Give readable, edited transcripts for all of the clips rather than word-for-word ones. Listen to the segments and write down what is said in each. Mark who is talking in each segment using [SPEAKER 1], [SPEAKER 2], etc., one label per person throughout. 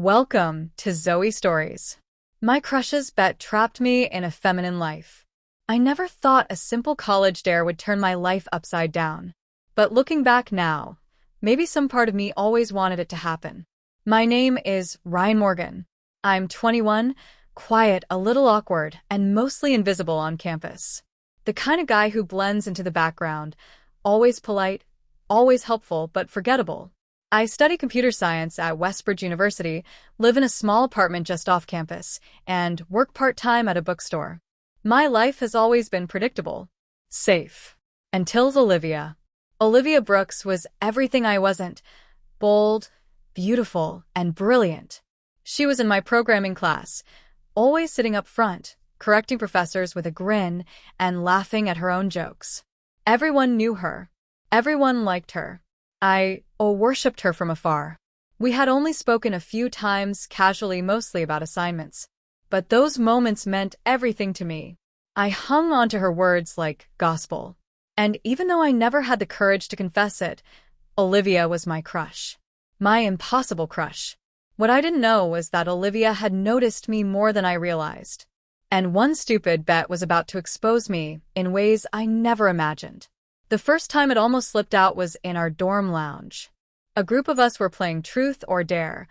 [SPEAKER 1] Welcome to Zoe Stories. My crush's bet trapped me in a feminine life. I never thought a simple college dare would turn my life upside down. But looking back now, maybe some part of me always wanted it to happen. My name is Ryan Morgan. I'm 21, quiet, a little awkward, and mostly invisible on campus. The kind of guy who blends into the background, always polite, always helpful, but forgettable. I study computer science at Westbridge University, live in a small apartment just off campus, and work part-time at a bookstore. My life has always been predictable. Safe. Until Olivia. Olivia Brooks was everything I wasn't. Bold, beautiful, and brilliant. She was in my programming class, always sitting up front, correcting professors with a grin and laughing at her own jokes. Everyone knew her. Everyone liked her. I worshipped her from afar. We had only spoken a few times casually, mostly about assignments. But those moments meant everything to me. I hung on to her words like gospel. And even though I never had the courage to confess it, Olivia was my crush. My impossible crush. What I didn't know was that Olivia had noticed me more than I realized. And one stupid bet was about to expose me in ways I never imagined. The first time it almost slipped out was in our dorm lounge. A group of us were playing Truth or Dare.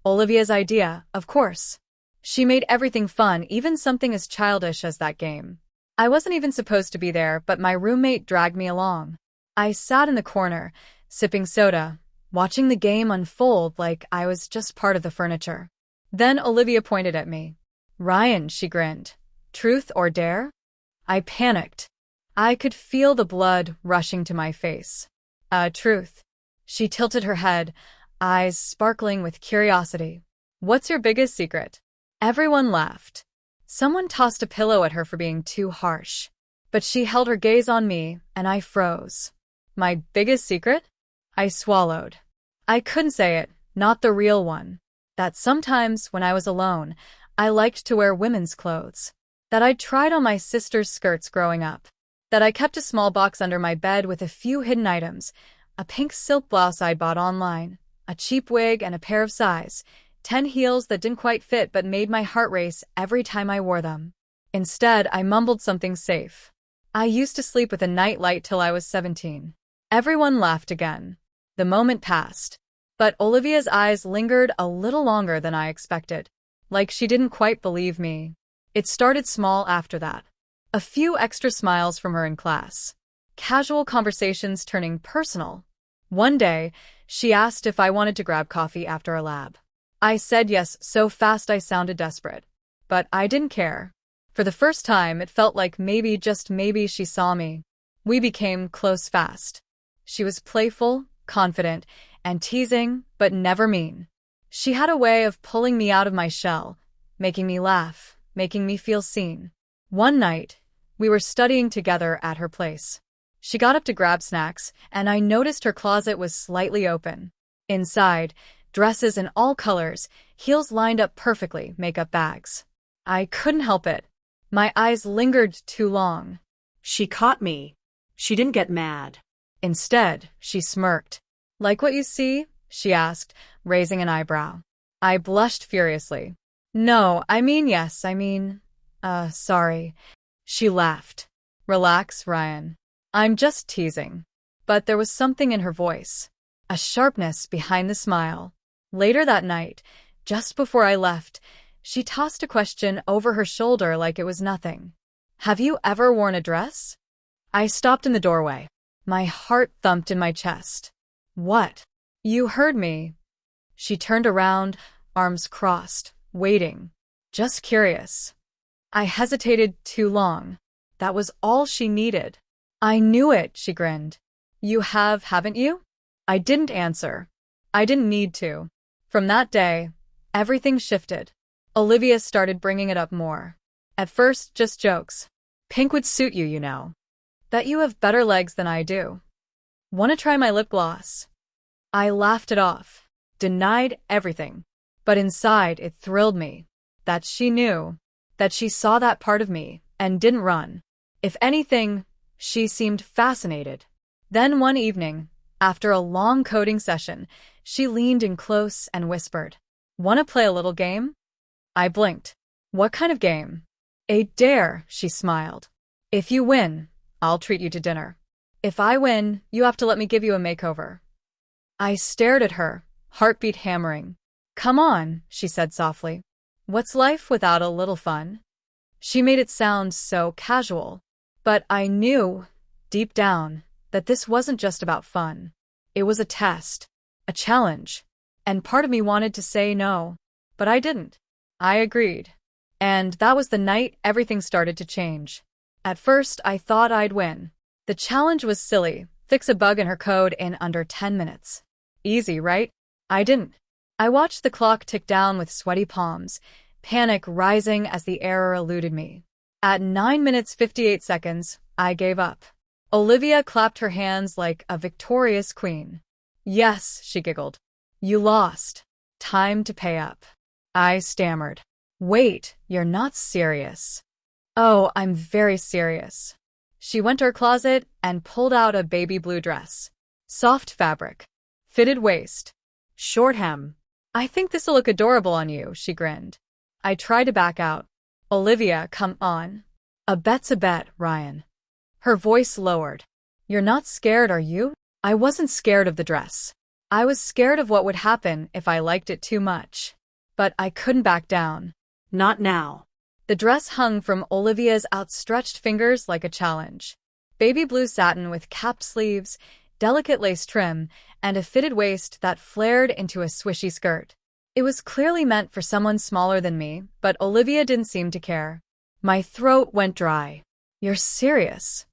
[SPEAKER 1] Olivia's idea, of course. She made everything fun, even something as childish as that game. I wasn't even supposed to be there, but my roommate dragged me along. I sat in the corner, sipping soda, watching the game unfold like I was just part of the furniture. Then Olivia pointed at me. "Ryan," she grinned. "Truth or Dare?" I panicked. I could feel the blood rushing to my face. Truth." She tilted her head, eyes sparkling with curiosity. "What's your biggest secret?" Everyone laughed. Someone tossed a pillow at her for being too harsh. But she held her gaze on me, and I froze. My biggest secret? I swallowed. I couldn't say it, not the real one. That sometimes, when I was alone, I liked to wear women's clothes. That I'd tried on my sister's skirts growing up. That I kept a small box under my bed with a few hidden items, a pink silk blouse I'd bought online, a cheap wig and a pair of size 10 heels that didn't quite fit but made my heart race every time I wore them. Instead, I mumbled something safe. I used to sleep with a nightlight till I was 17. Everyone laughed again. The moment passed. But Olivia's eyes lingered a little longer than I expected. Like she didn't quite believe me. It started small after that. A few extra smiles from her in class. Casual conversations turning personal. One day, she asked if I wanted to grab coffee after a lab. I said yes so fast I sounded desperate. But I didn't care. For the first time, it felt like maybe, just maybe, she saw me. We became close fast. She was playful, confident, and teasing, but never mean. She had a way of pulling me out of my shell, making me laugh, making me feel seen. One night, we were studying together at her place. She got up to grab snacks, and I noticed her closet was slightly open. Inside, dresses in all colors, heels lined up perfectly, makeup bags. I couldn't help it. My eyes lingered too long.
[SPEAKER 2] She caught me. She didn't get mad.
[SPEAKER 1] Instead, she smirked. "Like what you see?" she asked, raising an eyebrow. I blushed furiously. "No, I mean yes, sorry." She laughed. "Relax, Ryan. I'm just teasing." But there was something in her voice. A sharpness behind the smile. Later that night, just before I left, she tossed a question over her shoulder like it was nothing. "Have you ever worn a dress?" I stopped in the doorway. My heart thumped in my chest. "What?" "You heard me." She turned around, arms crossed, waiting. "Just curious." I hesitated too long. That was all she needed. "I knew it," she grinned. "You have, haven't you?" I didn't answer. I didn't need to. From that day, everything shifted. Olivia started bringing it up more. At first, just jokes. "Pink would suit you, you know. Bet you have better legs than I do. Want to try my lip gloss?" I laughed it off, denied everything. But inside, it thrilled me. That she knew. That she saw that part of me, and didn't run. If anything, she seemed fascinated. Then one evening, after a long coding session, she leaned in close and whispered, "Wanna play a little game?" I blinked. "What kind of game?" "A dare," she smiled. "If you win, I'll treat you to dinner. If I win, you have to let me give you a makeover." I stared at her, heartbeat hammering. "Come on," she said softly. "What's life without a little fun?" She made it sound so casual, but I knew, deep down, that this wasn't just about fun. It was a test, a challenge, and part of me wanted to say no, but I didn't. I agreed. And that was the night everything started to change. At first, I thought I'd win. The challenge was silly: fix a bug in her code in under 10 minutes. Easy, right? I didn't. I watched the clock tick down with sweaty palms, panic rising as the error eluded me. At 9 minutes 58 seconds, I gave up. Olivia clapped her hands like a victorious queen. "Yes," she giggled. "You lost. Time to pay up." I stammered. "Wait, you're not serious." "Oh, I'm very serious." She went to her closet and pulled out a baby blue dress. Soft fabric. Fitted waist. Short hem. "I think this'll look adorable on you," she grinned. I tried to back out. "Olivia, come on. A bet's a bet, Ryan." Her voice lowered. "You're not scared, are you?" I wasn't scared of the dress. I was scared of what would happen if I liked it too much. But I couldn't back down.
[SPEAKER 2] Not now.
[SPEAKER 1] The dress hung from Olivia's outstretched fingers like a challenge. Baby blue satin with capped sleeves, delicate lace trim, and a fitted waist that flared into a swishy skirt. It was clearly meant for someone smaller than me, but Olivia didn't seem to care. My throat went dry. "You're serious?"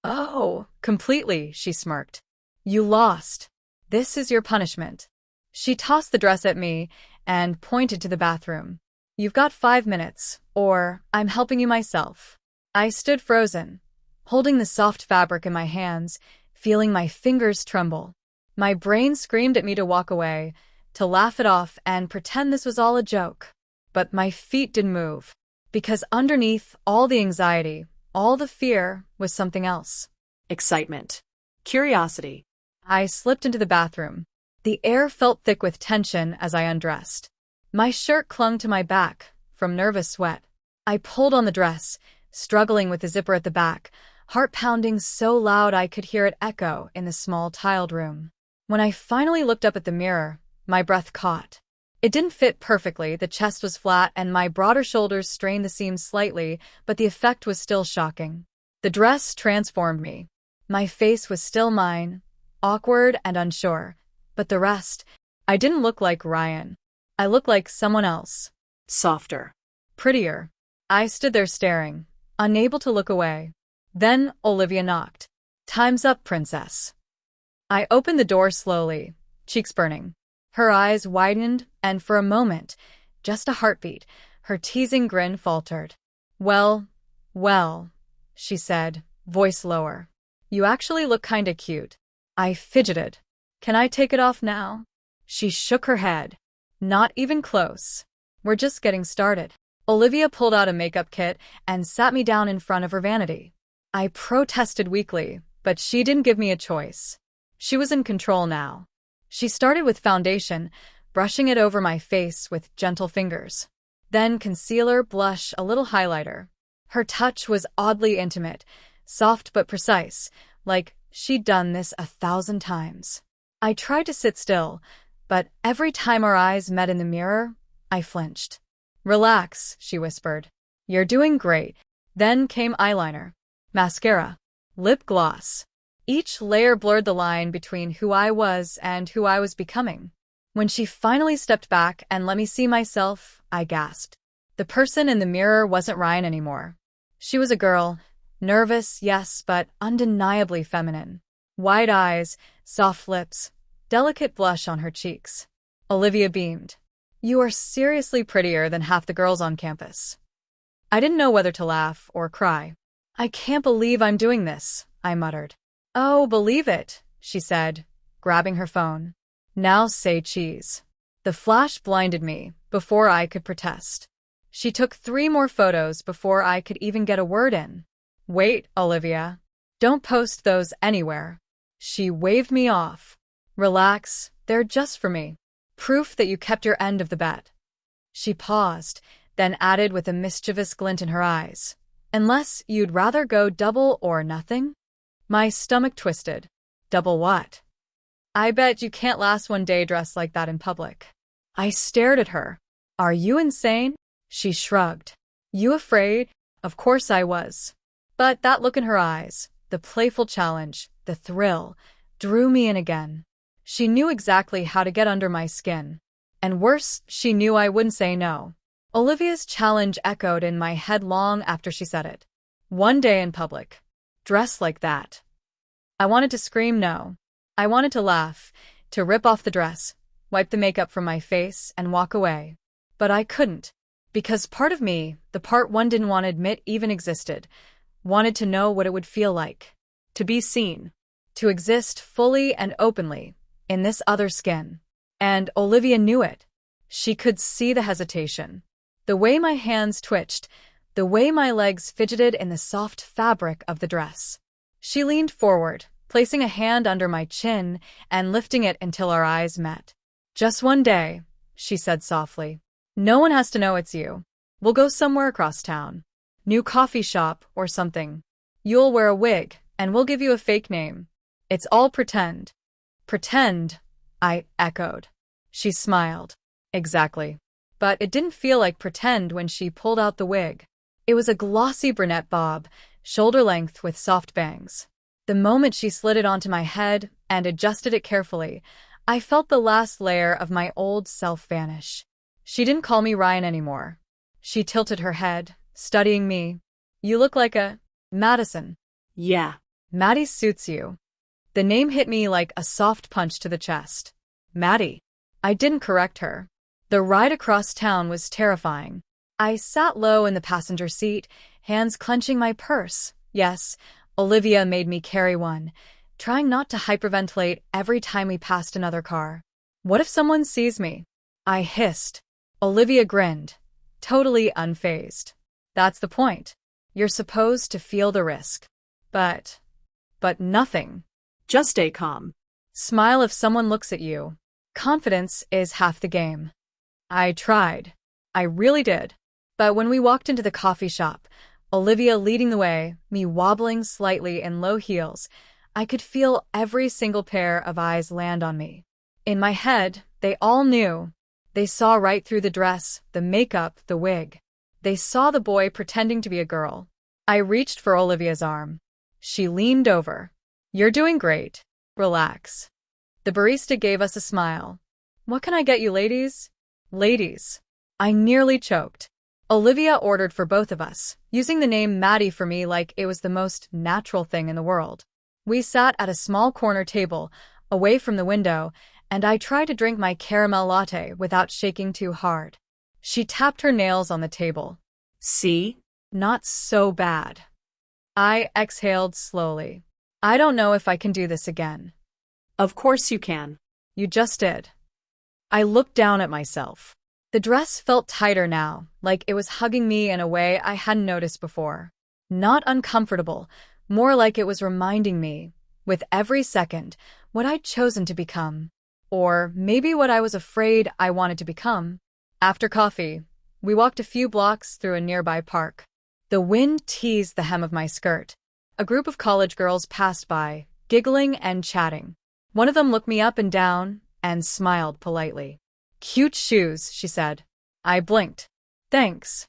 [SPEAKER 1] "Oh, completely," she smirked. "You lost. This is your punishment." She tossed the dress at me and pointed to the bathroom. "You've got 5 minutes, or I'm helping you myself." I stood frozen, holding the soft fabric in my hands, feeling my fingers tremble. My brain screamed at me to walk away, to laugh it off and pretend this was all a joke. But my feet didn't move, because underneath all the anxiety, all the fear, was something else.
[SPEAKER 2] Excitement. Curiosity.
[SPEAKER 1] I slipped into the bathroom. The air felt thick with tension as I undressed. My shirt clung to my back from nervous sweat. I pulled on the dress, struggling with the zipper at the back, heart pounding so loud I could hear it echo in the small tiled room. When I finally looked up at the mirror, my breath caught. It didn't fit perfectly, the chest was flat and my broader shoulders strained the seams slightly, but the effect was still shocking. The dress transformed me. My face was still mine, awkward and unsure, but the rest, I didn't look like Ryan. I looked like someone else.
[SPEAKER 2] Softer.
[SPEAKER 1] Prettier. I stood there staring, unable to look away. Then Olivia knocked. "Time's up, princess." I opened the door slowly, cheeks burning. Her eyes widened, and for a moment, just a heartbeat, her teasing grin faltered. Well, she said, voice lower. "You actually look kinda cute." I fidgeted. "Can I take it off now?" She shook her head. "Not even close. We're just getting started." Olivia pulled out a makeup kit and sat me down in front of her vanity. I protested weakly, but she didn't give me a choice. She was in control now. She started with foundation, brushing it over my face with gentle fingers. Then concealer, blush, a little highlighter. Her touch was oddly intimate, soft but precise, like she'd done this 1,000 times. I tried to sit still, but every time our eyes met in the mirror, I flinched. "Relax," she whispered. "You're doing great." Then came eyeliner, mascara, lip gloss. Each layer blurred the line between who I was and who I was becoming. When she finally stepped back and let me see myself, I gasped. The person in the mirror wasn't Ryan anymore. She was a girl, nervous, yes, but undeniably feminine. Wide eyes, soft lips, delicate blush on her cheeks. Olivia beamed. "You are seriously prettier than half the girls on campus." I didn't know whether to laugh or cry. "I can't believe I'm doing this," I muttered. "Oh, believe it," she said, grabbing her phone. "Now say cheese." The flash blinded me before I could protest. She took 3 more photos before I could even get a word in. "Wait, Olivia. Don't post those anywhere." She waved me off. "Relax, they're just for me." Proof that you kept your end of the bet. She paused, then added with a mischievous glint in her eyes. Unless you'd rather go double or nothing? My stomach twisted. Double what? I bet you can't last one day dressed like that in public. I stared at her. Are you insane? She shrugged. You afraid? Of course I was. But that look in her eyes, the playful challenge, the thrill, drew me in again. She knew exactly how to get under my skin. And worse, she knew I wouldn't say no. Olivia's challenge echoed in my head long after she said it. One day in public. Dressed like that. I wanted to scream no. I wanted to laugh, to rip off the dress, wipe the makeup from my face, and walk away. But I couldn't. Because part of me, the part one didn't want to admit even existed, wanted to know what it would feel like. To be seen. To exist fully and openly, in this other skin. And Olivia knew it. She could see the hesitation. The way my hands twitched, the way my legs fidgeted in the soft fabric of the dress. She leaned forward, placing a hand under my chin and lifting it until our eyes met. Just one day, she said softly. No one has to know it's you. We'll go somewhere across town. New coffee shop or something. You'll wear a wig, and we'll give you a fake name. It's all pretend. Pretend, I echoed. She smiled. Exactly. But it didn't feel like pretend when she pulled out the wig. It was a glossy brunette bob, shoulder length with soft bangs. The moment she slid it onto my head and adjusted it carefully, I felt the last layer of my old self vanish. She didn't call me Ryan anymore. She tilted her head, studying me. You look like a Madison.
[SPEAKER 2] Yeah.
[SPEAKER 1] Maddie suits you. The name hit me like a soft punch to the chest. Maddie. I didn't correct her. The ride across town was terrifying. I sat low in the passenger seat, hands clenching my purse. Yes, Olivia made me carry one, trying not to hyperventilate every time we passed another car. What if someone sees me? I hissed. Olivia grinned, totally unfazed. That's the point. You're supposed to feel the risk. But nothing.
[SPEAKER 2] Just stay calm.
[SPEAKER 1] Smile if someone looks at you. Confidence is half the game. I tried. I really did. But when we walked into the coffee shop, Olivia leading the way, me wobbling slightly in low heels, I could feel every single pair of eyes land on me. In my head, they all knew. They saw right through the dress, the makeup, the wig. They saw the boy pretending to be a girl. I reached for Olivia's arm. She leaned over. You're doing great. Relax. The barista gave us a smile. What can I get you, ladies? Ladies. I nearly choked. Olivia ordered for both of us, using the name Maddie for me like it was the most natural thing in the world. We sat at a small corner table, away from the window, and I tried to drink my caramel latte without shaking too hard. She tapped her nails on the table.
[SPEAKER 2] See?
[SPEAKER 1] Not so bad. I exhaled slowly. I don't know if I can do this again.
[SPEAKER 2] Of course you can.
[SPEAKER 1] You just did. I looked down at myself. The dress felt tighter now, like it was hugging me in a way I hadn't noticed before. Not uncomfortable, more like it was reminding me, with every second, what I'd chosen to become. Or maybe what I was afraid I wanted to become. After coffee, we walked a few blocks through a nearby park. The wind teased the hem of my skirt. A group of college girls passed by, giggling and chatting. One of them looked me up and down and smiled politely. Cute shoes, she said. I blinked. Thanks.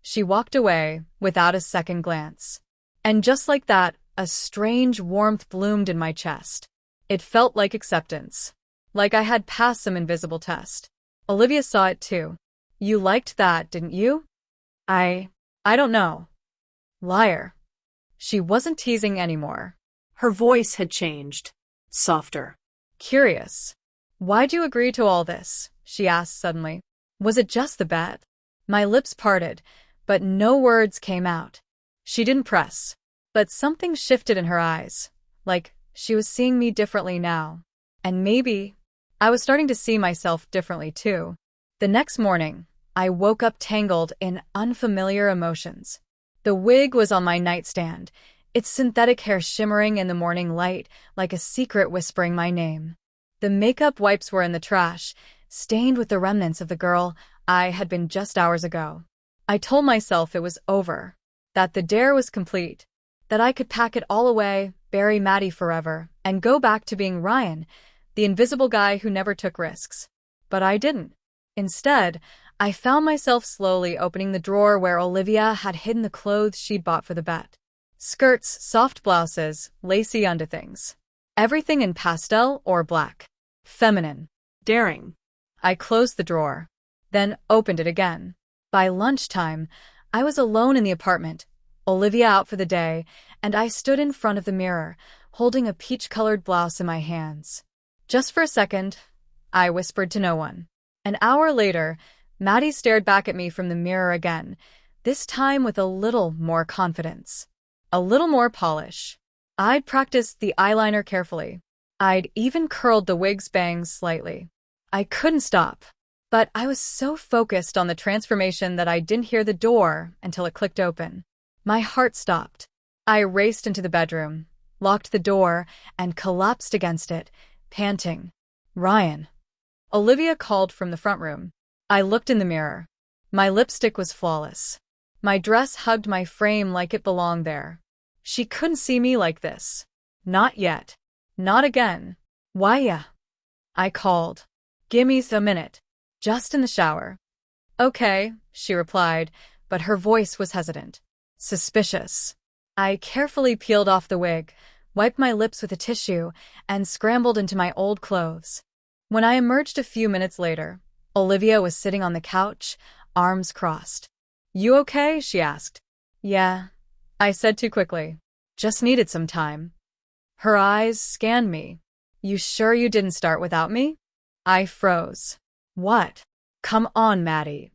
[SPEAKER 1] She walked away without a second glance. And just like that, a strange warmth bloomed in my chest. It felt like acceptance. Like I had passed some invisible test. Olivia saw it too. You liked that, didn't you? I don't know. Liar. She wasn't teasing anymore.
[SPEAKER 2] Her voice had changed. Softer.
[SPEAKER 1] Curious. Why'd you agree to all this? She asked suddenly. Was it just the bet? My lips parted, but no words came out. She didn't press. But something shifted in her eyes, like she was seeing me differently now. And maybe I was starting to see myself differently too. The next morning, I woke up tangled in unfamiliar emotions. The wig was on my nightstand, its synthetic hair shimmering in the morning light like a secret whispering my name. The makeup wipes were in the trash, stained with the remnants of the girl I had been just hours ago. I told myself it was over, that the dare was complete, that I could pack it all away, bury Maddie forever, and go back to being Ryan, the invisible guy who never took risks. But I didn't. Instead, I found myself slowly opening the drawer where Olivia had hidden the clothes she'd bought for the bet. Skirts, soft blouses, lacy underthings. Everything in pastel or black. Feminine.
[SPEAKER 2] Daring.
[SPEAKER 1] I closed the drawer, then opened it again. By lunchtime, I was alone in the apartment, Olivia out for the day, and I stood in front of the mirror, holding a peach-colored blouse in my hands. Just for a second, I whispered to no one. An hour later, Maddie stared back at me from the mirror again, this time with a little more confidence. A little more polish. I'd practiced the eyeliner carefully. I'd even curled the wig's bangs slightly. I couldn't stop. But I was so focused on the transformation that I didn't hear the door until it clicked open. My heart stopped. I raced into the bedroom, locked the door, and collapsed against it, panting. Ryan. Olivia called from the front room. I looked in the mirror. My lipstick was flawless. My dress hugged my frame like it belonged there. She couldn't see me like this. Not yet. Not again. Why ya? I called. Gimme a minute. Just in the shower. Okay, she replied, but her voice was hesitant. Suspicious. I carefully peeled off the wig, wiped my lips with a tissue, and scrambled into my old clothes. When I emerged a few minutes later, Olivia was sitting on the couch, arms crossed. You okay? She asked. Yeah, I said too quickly. Just needed some time. Her eyes scanned me. You sure you didn't start without me? I froze. What? Come on, Maddie.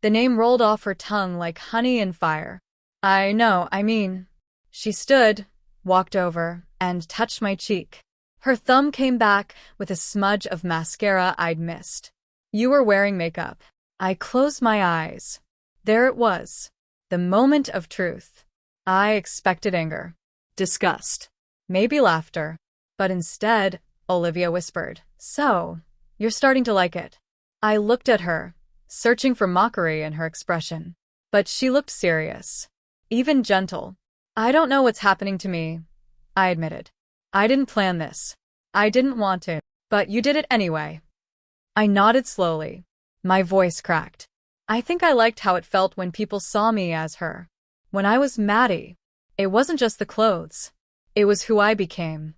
[SPEAKER 1] The name rolled off her tongue like honey and fire. I know, I mean. She stood, walked over, and touched my cheek. Her thumb came back with a smudge of mascara I'd missed. You were wearing makeup. I closed my eyes. There it was. The moment of truth. I expected anger.
[SPEAKER 2] Disgust.
[SPEAKER 1] Maybe laughter. But instead, Olivia whispered, So, you're starting to like it. I looked at her, searching for mockery in her expression. But she looked serious. Even gentle. I don't know what's happening to me, I admitted. I didn't plan this. I didn't want to. But you did it anyway. I nodded slowly. My voice cracked. I think I liked how it felt when people saw me as her. When I was Maddie, it wasn't just the clothes. It was who I became.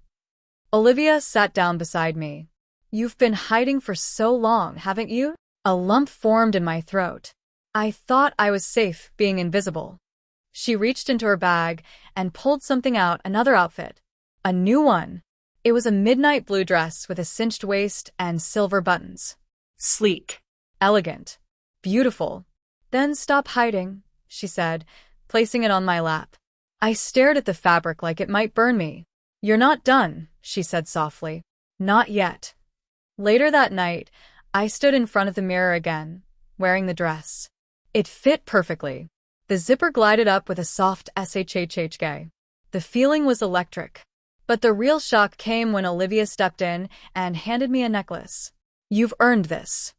[SPEAKER 1] Olivia sat down beside me. You've been hiding for so long, haven't you? A lump formed in my throat. I thought I was safe being invisible. She reached into her bag and pulled something out, another outfit. A new one. It was a midnight blue dress with a cinched waist and silver buttons.
[SPEAKER 2] Sleek.
[SPEAKER 1] Elegant. Beautiful. Then stop hiding, she said, placing it on my lap. I stared at the fabric like it might burn me. You're not done, she said softly. Not yet. Later that night, I stood in front of the mirror again, wearing the dress. It fit perfectly. The zipper glided up with a soft shhhk. The feeling was electric. But the real shock came when Olivia stepped in and handed me a necklace. You've earned this.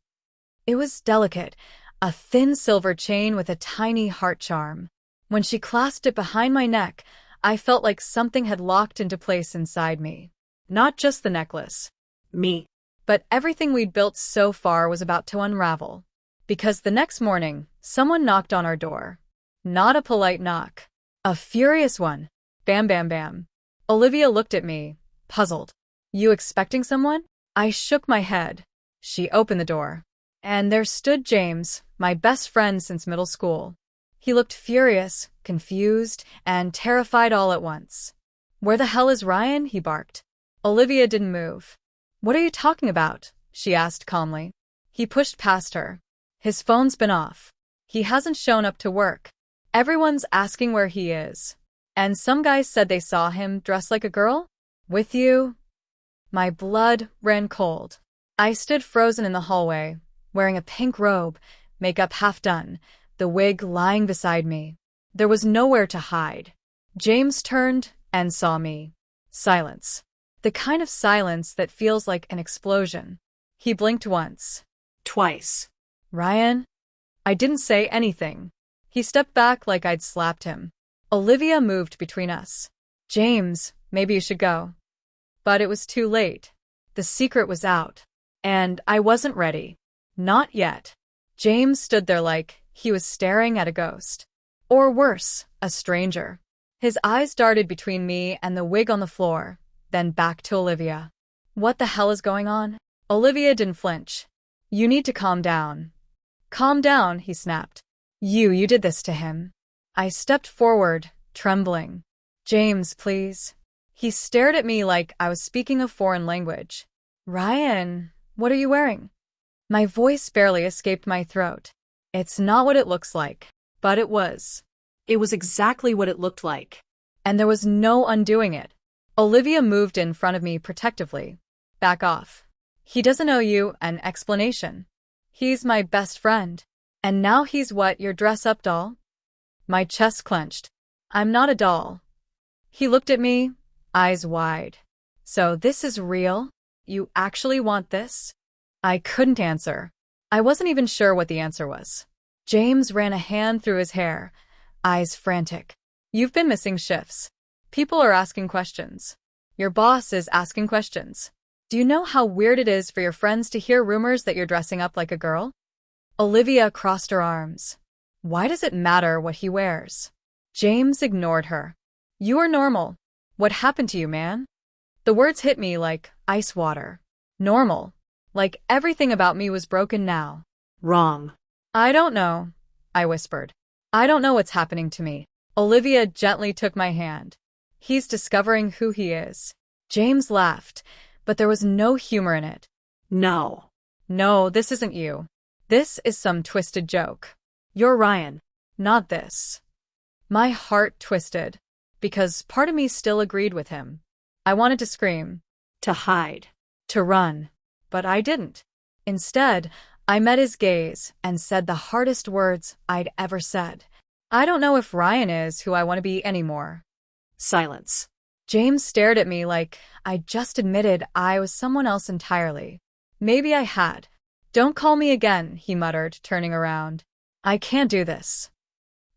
[SPEAKER 1] It was delicate, a thin silver chain with a tiny heart charm. When she clasped it behind my neck, I felt like something had locked into place inside me. Not just the necklace.
[SPEAKER 2] Me.
[SPEAKER 1] But everything we'd built so far was about to unravel. Because the next morning, someone knocked on our door. Not a polite knock. A furious one. Bam, bam, bam. Olivia looked at me, puzzled. You expecting someone? I shook my head. She opened the door. And there stood James, my best friend since middle school. He looked furious, confused, and terrified all at once. Where the hell is Ryan? He barked. Olivia didn't move. What are you talking about? She asked calmly. He pushed past her. His phone's been off. He hasn't shown up to work. Everyone's asking where he is. And some guys said they saw him dressed like a girl? With you? My blood ran cold. I stood frozen in the hallway, wearing a pink robe, makeup half done, the wig lying beside me. There was nowhere to hide. James turned and saw me. Silence. The kind of silence that feels like an explosion. He blinked once.
[SPEAKER 2] Twice.
[SPEAKER 1] Ryan? I didn't say anything. He stepped back like I'd slapped him. Olivia moved between us. James, maybe you should go. But it was too late. The secret was out. And I wasn't ready. Not yet. James stood there like he was staring at a ghost. Or worse, a stranger. His eyes darted between me and the wig on the floor, then back to Olivia. What the hell is going on? Olivia didn't flinch. You need to calm down. Calm down, he snapped. You did this to him. I stepped forward, trembling. James, please. He stared at me like I was speaking a foreign language. Ryan, what are you wearing? My voice barely escaped my throat. It's not what it looks like, but it was.
[SPEAKER 2] It was exactly what it looked like.
[SPEAKER 1] And there was no undoing it. Olivia moved in front of me protectively. Back off. He doesn't owe you an explanation. He's my best friend. And now he's what, your dress-up doll? My chest clenched. I'm not a doll. He looked at me, eyes wide. So this is real? You actually want this? I couldn't answer. I wasn't even sure what the answer was. James ran a hand through his hair, eyes frantic. You've been missing shifts. People are asking questions. Your boss is asking questions. Do you know how weird it is for your friends to hear rumors that you're dressing up like a girl? Olivia crossed her arms. Why does it matter what he wears? James ignored her. You are normal. What happened to you, man? The words hit me like ice water. Normal. Like everything about me was broken now.
[SPEAKER 2] Wrong.
[SPEAKER 1] I don't know, I whispered. I don't know what's happening to me. Olivia gently took my hand. He's discovering who he is. James laughed, but there was no humor in it.
[SPEAKER 2] No.
[SPEAKER 1] No, this isn't you. This is some twisted joke. You're Ryan. Not this. My heart twisted, because part of me still agreed with him. I wanted to scream.
[SPEAKER 2] To hide.
[SPEAKER 1] To run. But I didn't. Instead, I met his gaze and said the hardest words I'd ever said. I don't know if Ryan is who I want to be anymore.
[SPEAKER 2] Silence.
[SPEAKER 1] James stared at me like I'd just admitted I was someone else entirely. Maybe I had. Don't call me again, he muttered, turning around. I can't do this.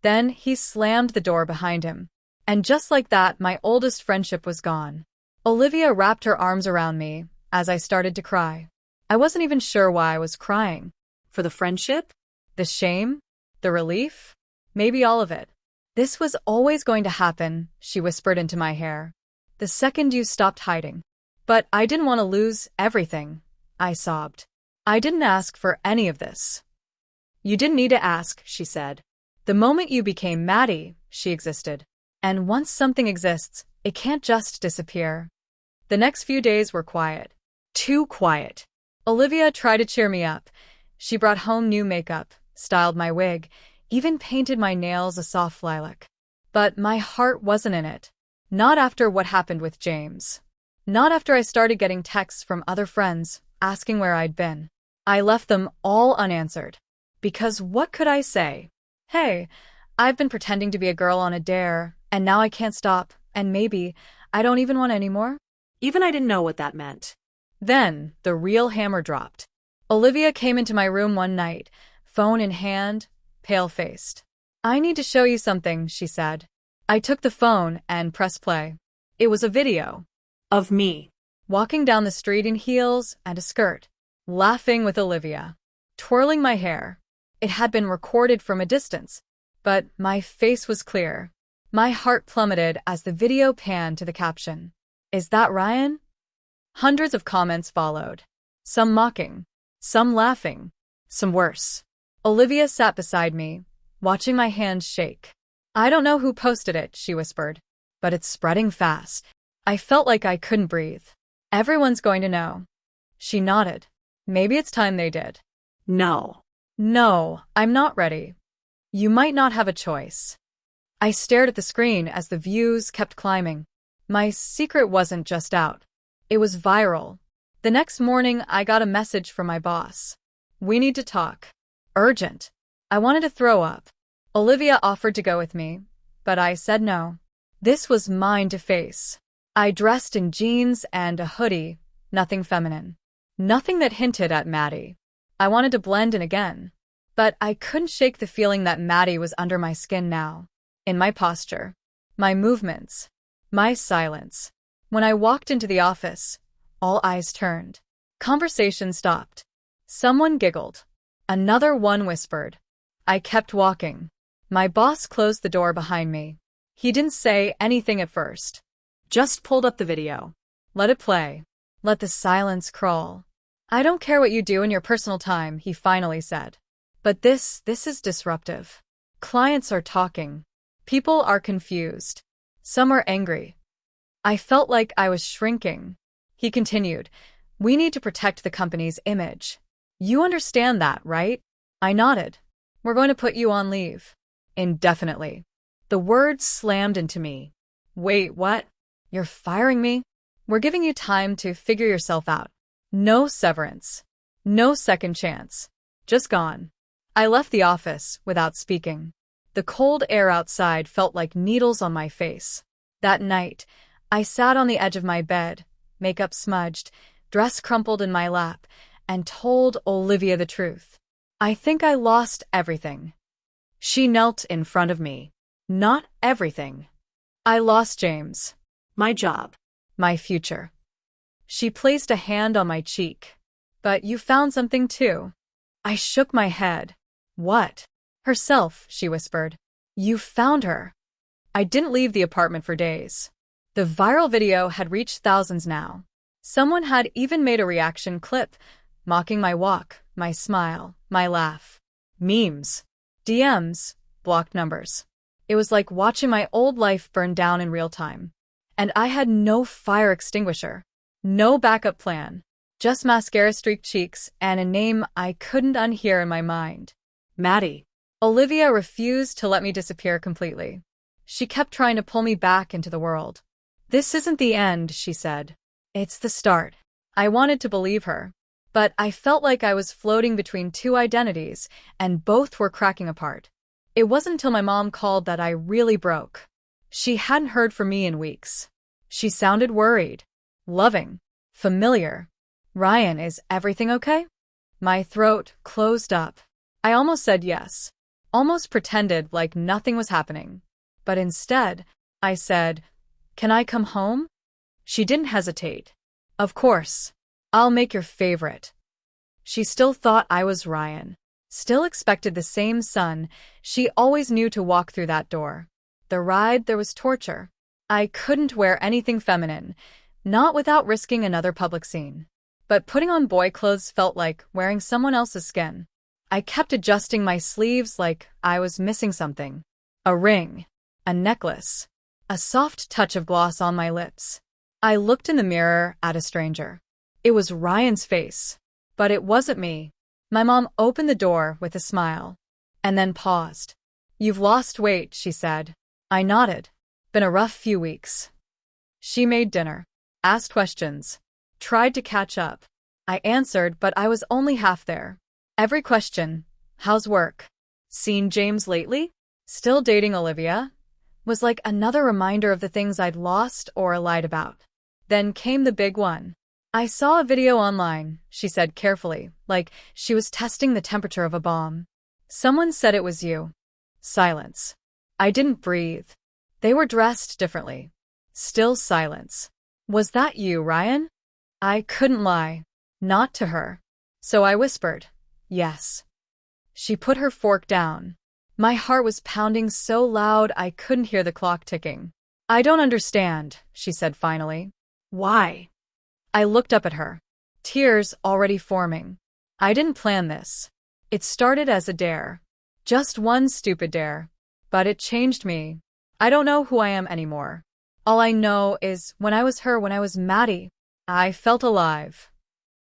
[SPEAKER 1] Then he slammed the door behind him. And just like that, my oldest friendship was gone. Olivia wrapped her arms around me as I started to cry. I wasn't even sure why I was crying.
[SPEAKER 2] For the friendship?
[SPEAKER 1] The shame? The relief? Maybe all of it. This was always going to happen, she whispered into my hair. The second you stopped hiding. But I didn't want to lose everything, I sobbed. I didn't ask for any of this. You didn't need to ask, she said. The moment you became Maddie, she existed. And once something exists, it can't just disappear. The next few days were quiet. Too quiet. Olivia tried to cheer me up. She brought home new makeup, styled my wig, even painted my nails a soft lilac. But my heart wasn't in it. Not after what happened with James. Not after I started getting texts from other friends asking where I'd been. I left them all unanswered. Because what could I say? Hey, I've been pretending to be a girl on a dare, and now I can't stop, and maybe I don't even want any more?
[SPEAKER 2] Even I didn't know what that meant.
[SPEAKER 1] Then the real hammer dropped. Olivia came into my room one night, phone in hand, pale-faced. I need to show you something, she said. I took the phone and pressed play. It was a video.
[SPEAKER 2] Of me.
[SPEAKER 1] Walking down the street in heels and a skirt. Laughing with Olivia. Twirling my hair. It had been recorded from a distance, but my face was clear. My heart plummeted as the video panned to the caption. Is that Ryan? Hundreds of comments followed. Some mocking. Some laughing. Some worse. Olivia sat beside me, watching my hands shake. I don't know who posted it, she whispered, but it's spreading fast. I felt like I couldn't breathe. Everyone's going to know. She nodded. Maybe it's time they did.
[SPEAKER 2] No.
[SPEAKER 1] No, I'm not ready. You might not have a choice. I stared at the screen as the views kept climbing. My secret wasn't just out. It was viral. The next morning, I got a message from my boss. We need to talk. Urgent. I wanted to throw up. Olivia offered to go with me, but I said no. This was mine to face. I dressed in jeans and a hoodie, nothing feminine. Nothing that hinted at Maddie. I wanted to blend in again. But I couldn't shake the feeling that Maddie was under my skin now. In my posture, my movements, my silence. When I walked into the office, all eyes turned. Conversation stopped. Someone giggled. Another one whispered. I kept walking. My boss closed the door behind me. He didn't say anything at first. Just pulled up the video. Let it play. Let the silence crawl. I don't care what you do in your personal time, he finally said. But this is disruptive. Clients are talking. People are confused. Some are angry. I felt like I was shrinking. He continued, we need to protect the company's image. You understand that, right? I nodded. We're going to put you on leave. Indefinitely. The words slammed into me. Wait, what? You're firing me? We're giving you time to figure yourself out. No severance. No second chance. Just gone. I left the office without speaking. The cold air outside felt like needles on my face. That night, I sat on the edge of my bed, makeup smudged, dress crumpled in my lap, and told Olivia the truth. I think I lost everything. She knelt in front of me. Not everything. I lost James.
[SPEAKER 2] My job.
[SPEAKER 1] My future. She placed a hand on my cheek. But you found something too. I shook my head. What? Herself, she whispered. You found her. I didn't leave the apartment for days. The viral video had reached thousands now. Someone had even made a reaction clip, mocking my walk, my smile, my laugh. Memes. DMs. Blocked numbers. It was like watching my old life burn down in real time. And I had no fire extinguisher. No backup plan. Just mascara-streaked cheeks and a name I couldn't unhear in my mind.
[SPEAKER 2] Maddie.
[SPEAKER 1] Olivia refused to let me disappear completely. She kept trying to pull me back into the world. This isn't the end, she said. It's the start. I wanted to believe her. But I felt like I was floating between two identities, and both were cracking apart. It wasn't until my mom called that I really broke. She hadn't heard from me in weeks. She sounded worried. Loving. Familiar. Ryan, is everything okay? My throat closed up. I almost said yes. Almost pretended like nothing was happening. But instead, I said, can I come home? She didn't hesitate. Of course. I'll make your favorite. She still thought I was Ryan. Still expected the same son. She always knew to walk through that door. The ride, there was torture. I couldn't wear anything feminine, not without risking another public scene. But putting on boy clothes felt like wearing someone else's skin. I kept adjusting my sleeves like I was missing something. A ring. A necklace. A soft touch of gloss on my lips. I looked in the mirror at a stranger. It was Ryan's face. But it wasn't me. My mom opened the door with a smile. And then paused. You've lost weight, she said. I nodded. Been a rough few weeks. She made dinner. Asked questions. Tried to catch up. I answered, but I was only half there. Every question. How's work? Seen James lately? Still dating Olivia? Was like another reminder of the things I'd lost or lied about. Then came the big one. I saw a video online, she said carefully, like she was testing the temperature of a bomb. Someone said it was you. Silence. I didn't breathe. They were dressed differently. Still silence. Was that you, Ryan? I couldn't lie. Not to her. So I whispered, yes. She put her fork down. My heart was pounding so loud I couldn't hear the clock ticking. I don't understand, she said finally. Why? I looked up at her. Tears already forming. I didn't plan this. It started as a dare. Just one stupid dare. But it changed me. I don't know who I am anymore. All I know is when I was her, when I was Maddie, I felt alive.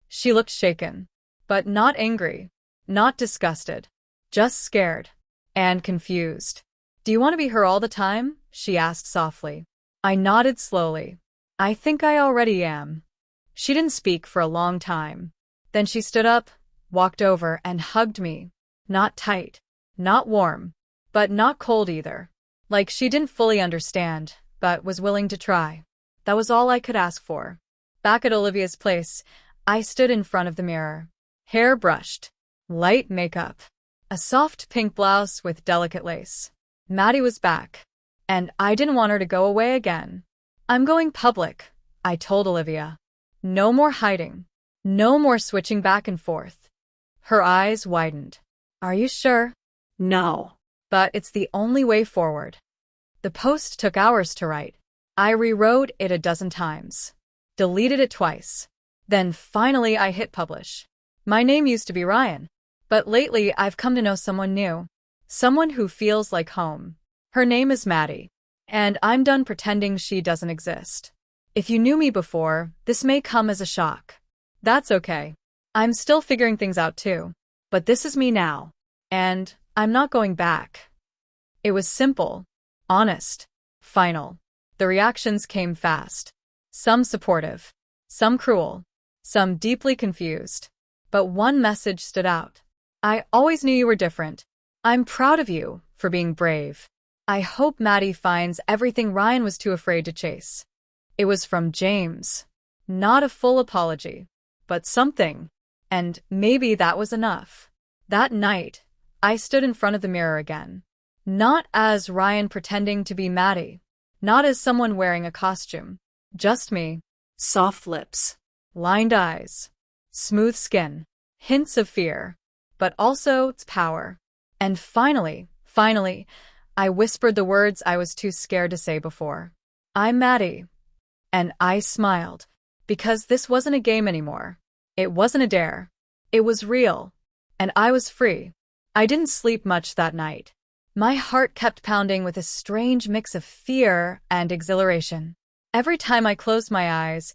[SPEAKER 1] She looked shaken. But not angry. Not disgusted. Just scared. And confused. Do you want to be her all the time? She asked softly. I nodded slowly. I think I already am. She didn't speak for a long time. Then she stood up, walked over, and hugged me. Not tight. Not warm. But not cold either. Like she didn't fully understand, but was willing to try. That was all I could ask for. Back at Olivia's place, I stood in front of the mirror. Hair brushed. Light makeup. A soft pink blouse with delicate lace. Maddie was back. And I didn't want her to go away again. I'm going public, I told Olivia. No more hiding. No more switching back and forth. Her eyes widened. Are you sure?
[SPEAKER 2] No.
[SPEAKER 1] But it's the only way forward. The post took hours to write. I rewrote it a dozen times. Deleted it twice. Then finally I hit publish. My name used to be Ryan. But lately I've come to know someone new. Someone who feels like home. Her name is Maddie. And I'm done pretending she doesn't exist. If you knew me before, this may come as a shock. That's okay. I'm still figuring things out too. But this is me now. And I'm not going back. It was simple, honest, final. The reactions came fast. Some supportive, some cruel, some deeply confused. But one message stood out. I always knew you were different. I'm proud of you for being brave. I hope Maddie finds everything Ryan was too afraid to chase. It was from James. Not a full apology, but something. And maybe that was enough. That night, I stood in front of the mirror again. Not as Ryan pretending to be Maddie. Not as someone wearing a costume. Just me.
[SPEAKER 2] Soft lips.
[SPEAKER 1] Lined eyes. Smooth skin. Hints of fear. But also its power. And finally, I whispered the words I was too scared to say before. I'm Maddie. And I smiled. Because this wasn't a game anymore. It wasn't a dare. It was real. And I was free. I didn't sleep much that night. My heart kept pounding with a strange mix of fear and exhilaration. Every time I closed my eyes,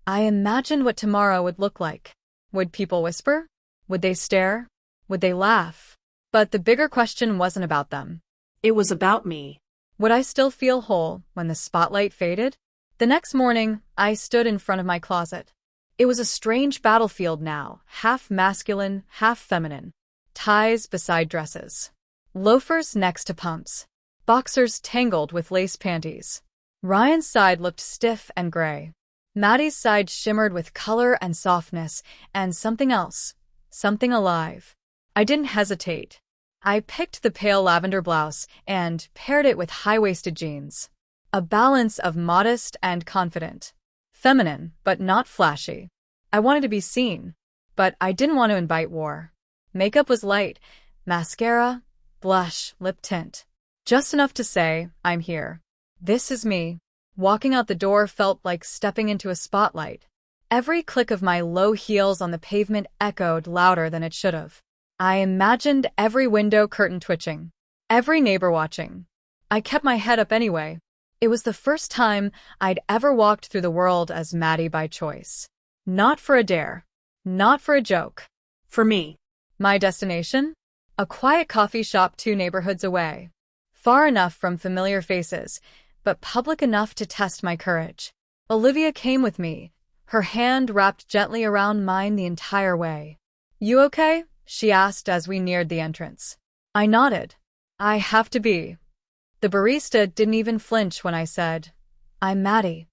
[SPEAKER 1] I imagined what tomorrow would look like. Would people whisper? Would they stare? Would they laugh? But the bigger question wasn't about them.
[SPEAKER 2] It was about me.
[SPEAKER 1] Would I still feel whole when the spotlight faded? The next morning, I stood in front of my closet. It was a strange battlefield now, half masculine, half feminine. Ties beside dresses. Loafers next to pumps. Boxers tangled with lace panties. Ryan's side looked stiff and gray. Maddie's side shimmered with color and softness, and something else. Something alive. I didn't hesitate. I picked the pale lavender blouse and paired it with high-waisted jeans. A balance of modest and confident. Feminine, but not flashy. I wanted to be seen, but I didn't want to invite war. Makeup was light. Mascara, blush, lip tint. Just enough to say, I'm here. This is me. Walking out the door felt like stepping into a spotlight. Every click of my low heels on the pavement echoed louder than it should have. I imagined every window curtain twitching. Every neighbor watching. I kept my head up anyway. It was the first time I'd ever walked through the world as Maddie by choice. Not for a dare. Not for a joke.
[SPEAKER 2] For me.
[SPEAKER 1] My destination? A quiet coffee shop 2 neighborhoods away. Far enough from familiar faces, but public enough to test my courage. Olivia came with me, her hand wrapped gently around mine the entire way. You okay? She asked as we neared the entrance. I nodded. I have to be. The barista didn't even flinch when I said, I'm Maddie.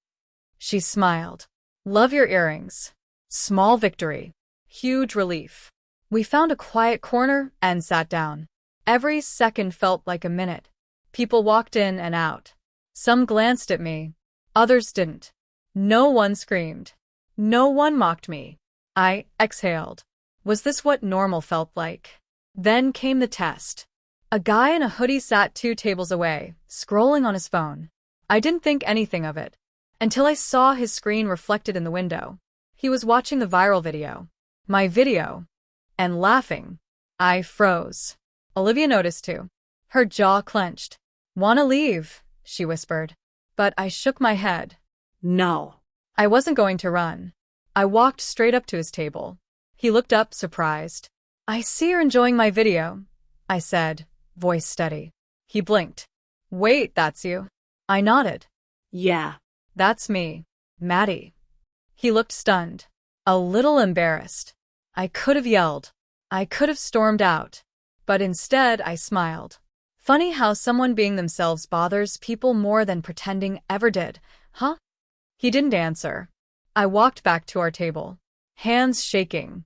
[SPEAKER 1] She smiled. Love your earrings. Small victory. Huge relief. We found a quiet corner and sat down. Every second felt like a minute. People walked in and out. Some glanced at me. Others didn't. No one screamed. No one mocked me. I exhaled. Was this what normal felt like? Then came the test. A guy in a hoodie sat 2 tables away, scrolling on his phone. I didn't think anything of it, until I saw his screen reflected in the window. He was watching the viral video. My video. And laughing. I froze. Olivia noticed too. Her jaw clenched. Wanna leave, she whispered. But I shook my head.
[SPEAKER 2] No.
[SPEAKER 1] I wasn't going to run. I walked straight up to his table. He looked up, surprised. I see you're enjoying my video, I said, voice steady. He blinked. Wait, that's you? I nodded.
[SPEAKER 2] Yeah.
[SPEAKER 1] That's me, Maddie. He looked stunned. A little embarrassed. I could have yelled. I could have stormed out. But instead, I smiled. Funny how someone being themselves bothers people more than pretending ever did, huh? He didn't answer. I walked back to our table. Hands shaking.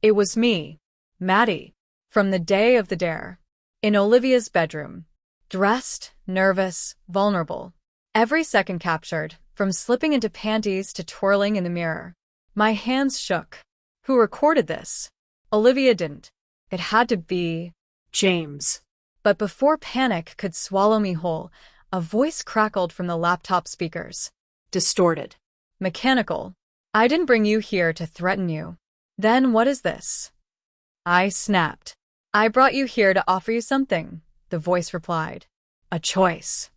[SPEAKER 1] It was me, Maddie, from the day of the dare. In Olivia's bedroom. Dressed, nervous, vulnerable. Every second captured, from slipping into panties to twirling in the mirror. My hands shook. Who recorded this? Olivia didn't. It had to be
[SPEAKER 2] James.
[SPEAKER 1] But before panic could swallow me whole, a voice crackled from the laptop speakers.
[SPEAKER 2] Distorted.
[SPEAKER 1] Mechanical. I didn't bring you here to threaten you. Then what is this? I snapped. I brought you here to offer you something, the voice replied. A choice.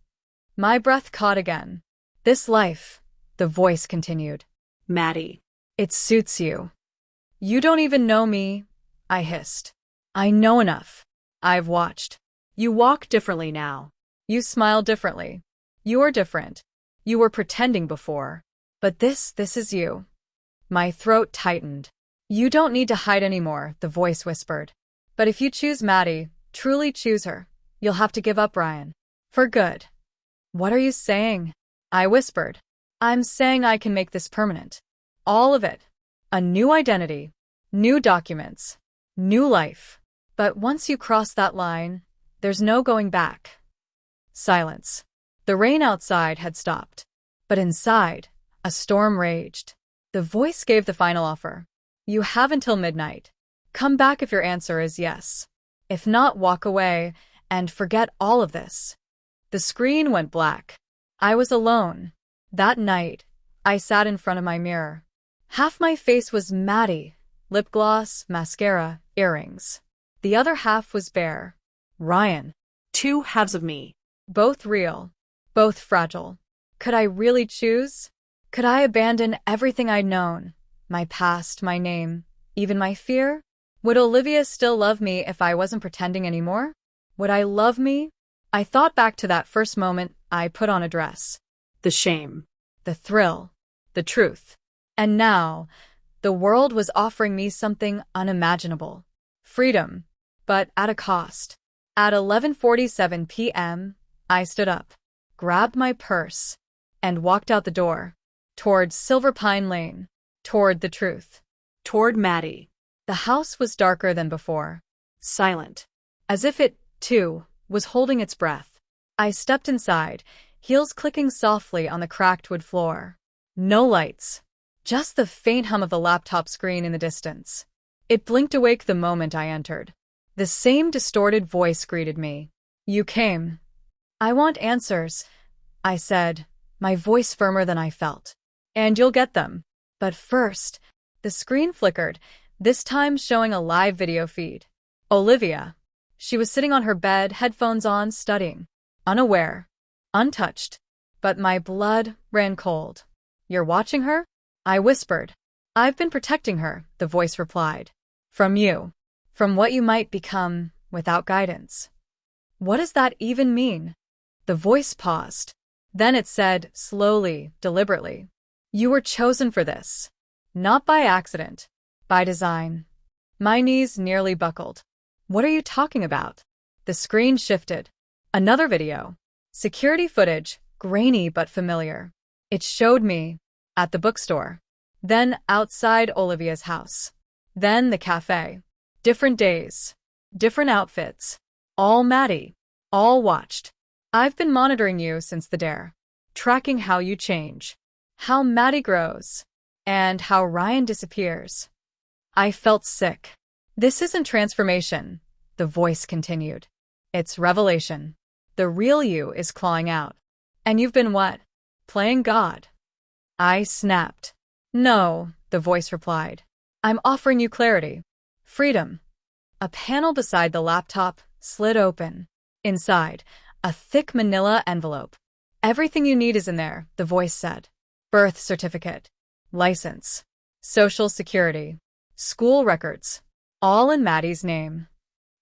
[SPEAKER 1] My breath caught again. This life, the voice continued.
[SPEAKER 2] Maddie.
[SPEAKER 1] It suits you. You don't even know me, I hissed. I know enough. I've watched.
[SPEAKER 2] You walk differently now.
[SPEAKER 1] You smile differently. You are different. You were pretending before. But this is you. My throat tightened. You don't need to hide anymore, the voice whispered. But if you choose Maddie, truly choose her, you'll have to give up Ryan. For good. What are you saying? I whispered. I'm saying I can make this permanent. All of it. A new identity. New documents. New life. But once you cross that line, there's no going back. Silence. The rain outside had stopped. But inside, a storm raged. The voice gave the final offer. You have until midnight. Come back if your answer is yes. If not, walk away and forget all of this. The screen went black. I was alone. That night, I sat in front of my mirror. Half my face was Maddie, lip gloss, mascara, earrings. The other half was bare. Ryan.
[SPEAKER 2] Two halves of me.
[SPEAKER 1] Both real. Both fragile. Could I really choose? Could I abandon everything I'd known? My past, my name, even my fear? Would Olivia still love me if I wasn't pretending anymore? Would I love me? I thought back to that first moment I put on a dress.
[SPEAKER 2] The shame.
[SPEAKER 1] The thrill. The truth. And now, the world was offering me something unimaginable. Freedom. But at a cost. At 11:47 p.m., I stood up, grabbed my purse, and walked out the door. Toward Silver Pine Lane. Toward the truth.
[SPEAKER 2] Toward Maddie.
[SPEAKER 1] The house was darker than before.
[SPEAKER 2] Silent.
[SPEAKER 1] As if it, too, was holding its breath. I stepped inside, heels clicking softly on the cracked wood floor. No lights. Just the faint hum of the laptop screen in the distance. It blinked awake the moment I entered. The same distorted voice greeted me. You came. I want answers, I said, my voice firmer than I felt. And you'll get them. But first, the screen flickered, this time showing a live video feed. Olivia. She was sitting on her bed, headphones on, studying. Unaware. Untouched. But my blood ran cold. You're watching her? I whispered. I've been protecting her, the voice replied. From you. From what you might become without guidance. What does that even mean? The voice paused. Then it said, slowly, deliberately. You were chosen for this. Not by accident. By design. My knees nearly buckled. What are you talking about? The screen shifted. Another video. Security footage, grainy but familiar. It showed me at the bookstore. Then outside Olivia's house. Then the cafe. Different days. Different outfits. All Maddie. All watched. I've been monitoring you since the dare. Tracking how you change. How Maddie grows. And how Ryan disappears. I felt sick. This isn't transformation, the voice continued. It's revelation. The real you is clawing out. And you've been what? Playing God. I snapped. No, the voice replied. I'm offering you clarity. Freedom. A panel beside the laptop slid open. Inside, a thick manila envelope. Everything you need is in there, the voice said. Birth certificate. License. Social security. School records. All in Maddie's name.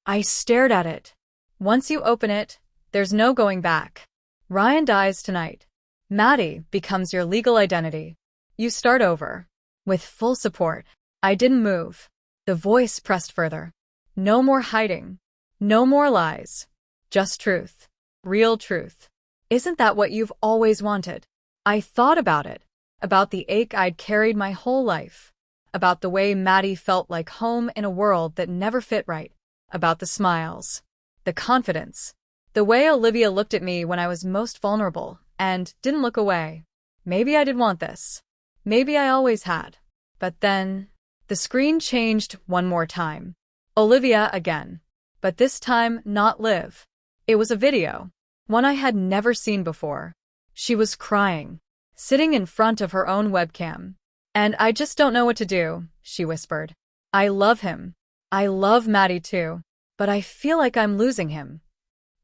[SPEAKER 1] I stared at it. Once you open it, there's no going back. Ryan dies tonight. Maddie becomes your legal identity. You start over. With full support. I didn't move. The voice pressed further. No more hiding. No more lies. Just truth. Real truth. Isn't that what you've always wanted? I thought about it. About the ache I'd carried my whole life. about the way Maddie felt like home in a world that never fit right, about the smiles, the confidence, the way Olivia looked at me when I was most vulnerable and didn't look away. Maybe I did want this. Maybe I always had. But then, the screen changed one more time. Olivia again. But this time, not Liv. It was a video. One I had never seen before. She was crying, sitting in front of her own webcam. And I just don't know what to do, she whispered. I love him. I love Maddie too. But I feel like I'm losing him.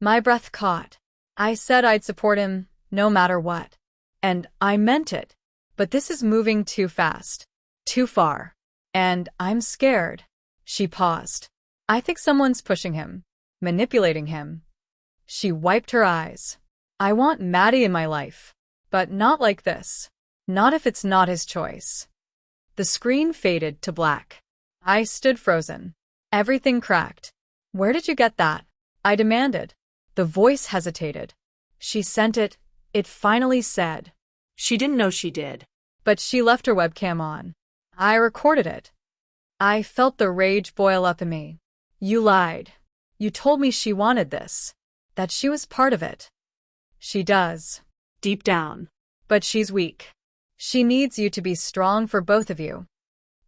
[SPEAKER 1] My breath caught. I said I'd support him, no matter what. And I meant it. But this is moving too fast. Too far. And I'm scared. She paused. I think someone's pushing him. Manipulating him. She wiped her eyes. I want Maddie in my life. But not like this. Not if it's not his choice. The screen faded to black. I stood frozen. Everything cracked. Where did you get that? I demanded. The voice hesitated. She sent it. It finally said.
[SPEAKER 2] She didn't know she did.
[SPEAKER 1] But she left her webcam on. I recorded it. I felt the rage boil up in me. You lied. You told me she wanted this. That she was part of it. She does.
[SPEAKER 2] Deep down.
[SPEAKER 1] But she's weak. She needs you to be strong for both of you.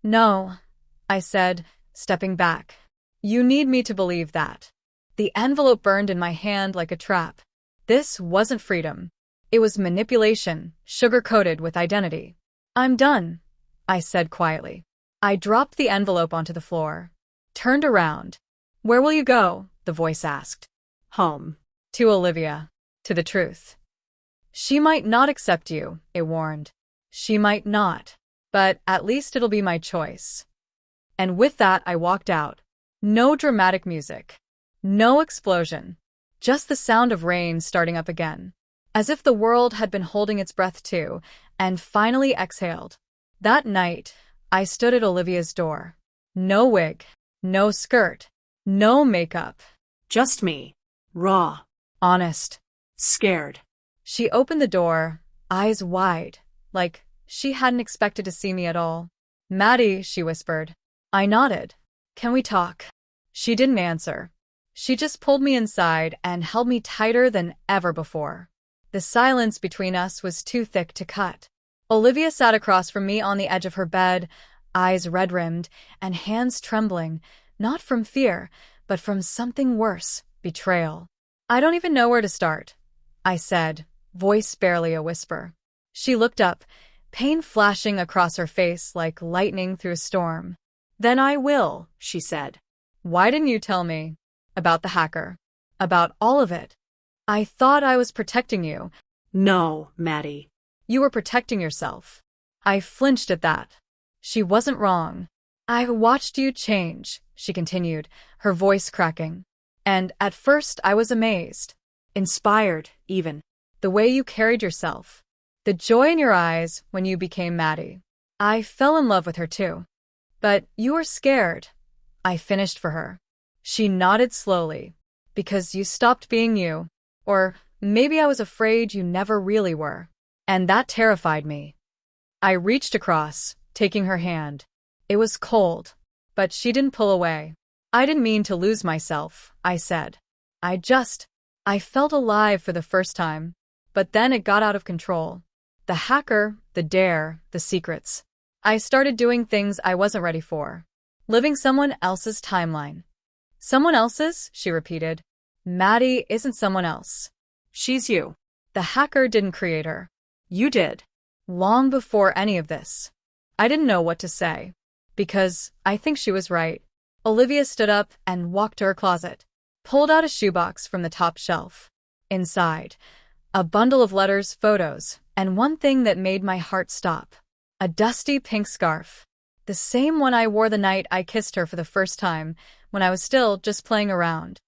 [SPEAKER 1] No, I said, stepping back. You need me to believe that. The envelope burned in my hand like a trap. This wasn't freedom. It was manipulation, sugar-coated with identity. I'm done, I said quietly. I dropped the envelope onto the floor. Turned around. Where will you go? The voice asked.
[SPEAKER 2] Home.
[SPEAKER 1] To Olivia. To the truth. She might not accept you, it warned. She might not. But at least it'll be my choice. And with that I walked out. No dramatic music. No explosion. Just the sound of rain starting up again. As if the world had been holding its breath too, and finally exhaled. That night, I stood at Olivia's door. No wig. No skirt. No makeup.
[SPEAKER 2] Just me. Raw.
[SPEAKER 1] Honest.
[SPEAKER 2] Scared.
[SPEAKER 1] She opened the door, eyes wide, like she hadn't expected to see me at all. Maddie, she whispered. I nodded. Can we talk? She didn't answer. She just pulled me inside and held me tighter than ever before. The silence between us was too thick to cut. Olivia sat across from me on the edge of her bed, eyes red-rimmed and hands trembling, not from fear, but from something worse, betrayal. I don't even know where to start, I said, voice barely a whisper. She looked up, pain flashing across her face like lightning through a storm. Then I will, she said. Why didn't you tell me? About the hacker. About all of it. I thought I was protecting you.
[SPEAKER 2] No, Maddie.
[SPEAKER 1] You were protecting yourself. I flinched at that. She wasn't wrong. I watched you change, she continued, her voice cracking. And at first I was amazed. Inspired, even. The way you carried yourself. The joy in your eyes when you became Maddie. I fell in love with her too. But you were scared. I finished for her. She nodded slowly. Because you stopped being you. Or maybe I was afraid you never really were. And that terrified me. I reached across, taking her hand. It was cold. But she didn't pull away. I didn't mean to lose myself, I said. I felt alive for the first time. But then it got out of control. The hacker, the dare, the secrets. I started doing things I wasn't ready for. Living someone else's timeline. Someone else's? She repeated. Maddie isn't someone else.
[SPEAKER 2] She's you.
[SPEAKER 1] The hacker didn't create her.
[SPEAKER 2] You did.
[SPEAKER 1] Long before any of this. I didn't know what to say. Because I think she was right. Olivia stood up and walked to her closet. Pulled out a shoebox from the top shelf. Inside, a bundle of letters, photos, and one thing that made my heart stop. A dusty pink scarf. The same one I wore the night I kissed her for the first time, when I was still just playing around.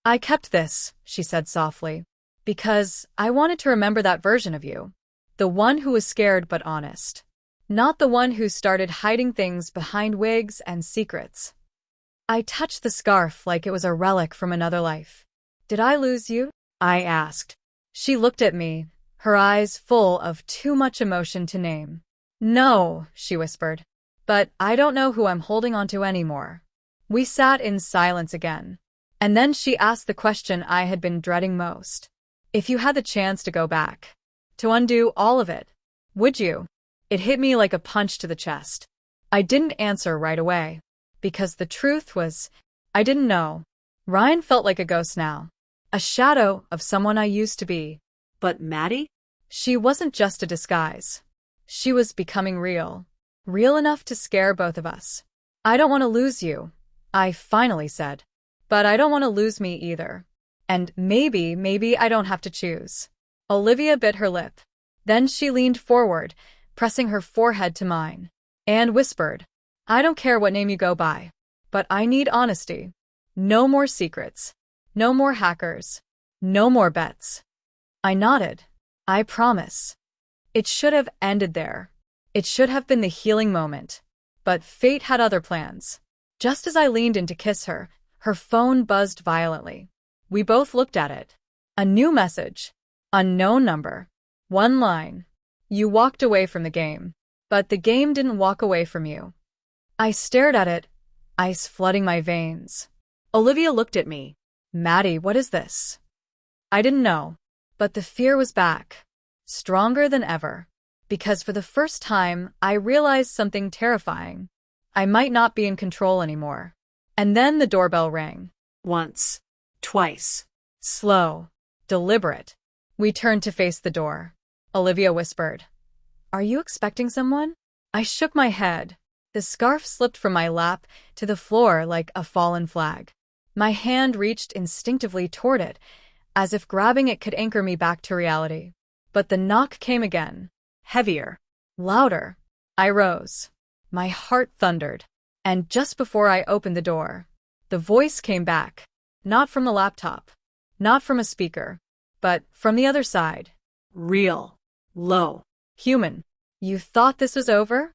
[SPEAKER 1] I kept this, she said softly, because I wanted to remember that version of you. The one who was scared but honest. Not the one who started hiding things behind wigs and secrets. I touched the scarf like it was a relic from another life. Did I lose you? I asked. She looked at me, her eyes full of too much emotion to name. No, she whispered. but I don't know who I'm holding onto anymore. We sat in silence again. And then she asked the question I had been dreading most. If you had the chance to go back, to undo all of it, would you? It hit me like a punch to the chest. I didn't answer right away, because the truth was, I didn't know. Ryan felt like a ghost now, a shadow of someone I used to be.
[SPEAKER 2] But Maddie?
[SPEAKER 1] She wasn't just a disguise. She was becoming real. Real enough to scare both of us. I don't want to lose you, I finally said. But I don't want to lose me either. And maybe I don't have to choose. Olivia bit her lip. Then she leaned forward, pressing her forehead to mine, and whispered, I don't care what name you go by, but I need honesty. No more secrets. No more hackers. No more bets. I nodded. I promise. It should have ended there. It should have been the healing moment. But fate had other plans. Just as I leaned in to kiss her, her phone buzzed violently. We both looked at it. A new message. Unknown number. One line. You walked away from the game. But the game didn't walk away from you. I stared at it, ice flooding my veins. Olivia looked at me. Maddie, what is this? I didn't know. But the fear was back. Stronger than ever. Because for the first time, I realized something terrifying. I might not be in control anymore. And then the doorbell rang.
[SPEAKER 2] Once. Twice.
[SPEAKER 1] Slow. Deliberate. We turned to face the door. Olivia whispered, Are you expecting someone? I shook my head. The scarf slipped from my lap to the floor like a fallen flag. My hand reached instinctively toward it, as if grabbing it could anchor me back to reality. But the knock came again. Heavier. Louder. I rose. My heart thundered. And just before I opened the door, the voice came back. Not from the laptop. Not from a speaker. But from the other side.
[SPEAKER 2] Real. Low.
[SPEAKER 1] Human. You thought this was over?